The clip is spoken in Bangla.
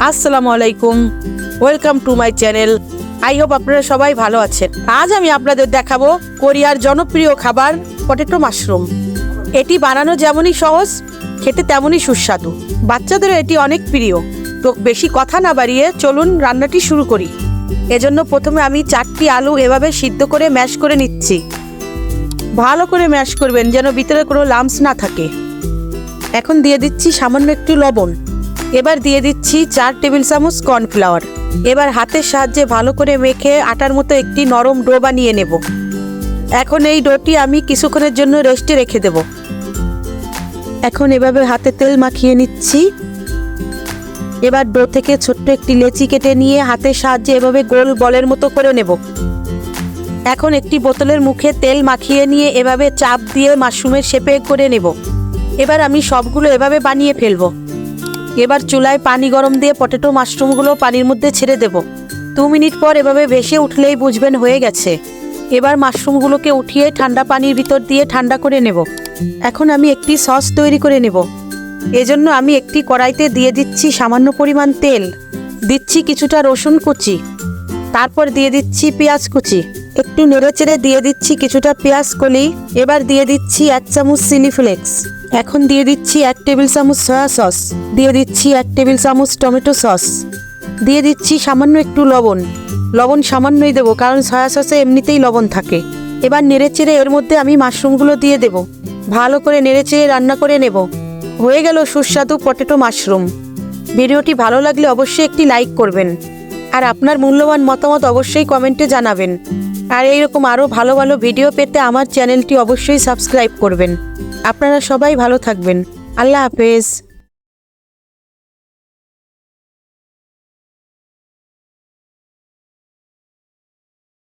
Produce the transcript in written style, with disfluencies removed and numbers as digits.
আসসালামু আলাইকুম, welcome to my channel. I hope আপনারা সবাই ভালো আছেন। আজ আমি আপনাদের দেখাবো কোরিয়ার জনপ্রিয় খাবার পটেটো মাশরুম। এটি বানানো যেমনই সহজ, খেতে তেমনই সুস্বাদু। বাচ্চাদেরও এটি অনেক প্রিয়। তো বেশি কথা না বাড়িয়ে চলুন রান্নাটি শুরু করি। এজন্য প্রথমে আমি 4টি আলু এভাবে সিদ্ধ করে ম্যাশ করে নিচ্ছি। ভালো করে ম্যাশ করবেন যেন ভিতরে কোনো লাম্পস না থাকে। এখন দিয়ে দিচ্ছি সামান্য একটু লবণ। এবার দিয়ে দিচ্ছি 4 টেবিল চামচ কর্নফ্লাওয়ার। এবার হাতের সাহায্যে ভালো করে মেখে আটার মতো একটি নরম ডো বানিয়ে নেব। এখন এই ডোটি আমি কিছুক্ষণের জন্য রেস্টে রেখে দেব। এখন এভাবে হাতে তেল মাখিয়ে নিচ্ছি। এবার ডো থেকে ছোট্ট একটি লেচি কেটে নিয়ে হাতের সাহায্যে এভাবে গোল বলের মতো করে নেব। এখন একটি বোতলের মুখে তেল মাখিয়ে নিয়ে এভাবে চাপ দিয়ে মাশরুমের শেপে করে নেব। এবার আমি সবগুলো এভাবে বানিয়ে ফেলবো। এবার চুলায় পানি গরম দিয়ে পটেটো মাশরুমগুলো পানির মধ্যে ছেড়ে দেব। 2 মিনিট পর এভাবে ভেসে উঠলেই বুঝবেন হয়ে গেছে। এবার মাশরুমগুলোকে উঠিয়ে ঠান্ডা পানির ভিতর দিয়ে ঠান্ডা করে নেব। এখন আমি একটি সস তৈরি করে নেব। এজন্য আমি একটি কড়াইতে দিয়ে দিচ্ছি সামান্য পরিমাণ তেল, দিচ্ছি কিছুটা রসুন কুচি, তারপর দিয়ে দিচ্ছি পেঁয়াজ কুচি, একটু নেড়েচেড়ে দিয়ে দিচ্ছি কিছুটা পেঁয়াজ কলি। এবার দিয়ে দিচ্ছি 1 চামচ চিলি ফ্লেক্স। এখন দিয়ে দিচ্ছি 1 টেবিল চামচ সয়া সস, দিয়ে দিচ্ছি 1 টেবিল চামচ টমেটো সস, দিয়ে দিচ্ছি সামান্য একটু লবণ। লবণ সামান্যই দেবো কারণ সয়া সসে এমনিতেই লবণ থাকে। এবার নেড়েচেড়ে এর মধ্যে আমি মাশরুমগুলো দিয়ে দেব। ভালো করে নেড়েচেড়ে রান্না করে নেব। হয়ে গেল সুস্বাদু পটেটো মাশরুম। ভিডিওটি ভালো লাগলে অবশ্যই একটি লাইক করবেন, আর আপনার মূল্যবান মতামত অবশ্যই কমেন্টে জানাবেন। আর এইরকম আরও ভালো ভালো ভিডিও পেতে আমার চ্যানেলটি অবশ্যই সাবস্ক্রাইব করবেন। আপনারা সবাই ভালো থাকবেন। আল্লাহ হাফেজ।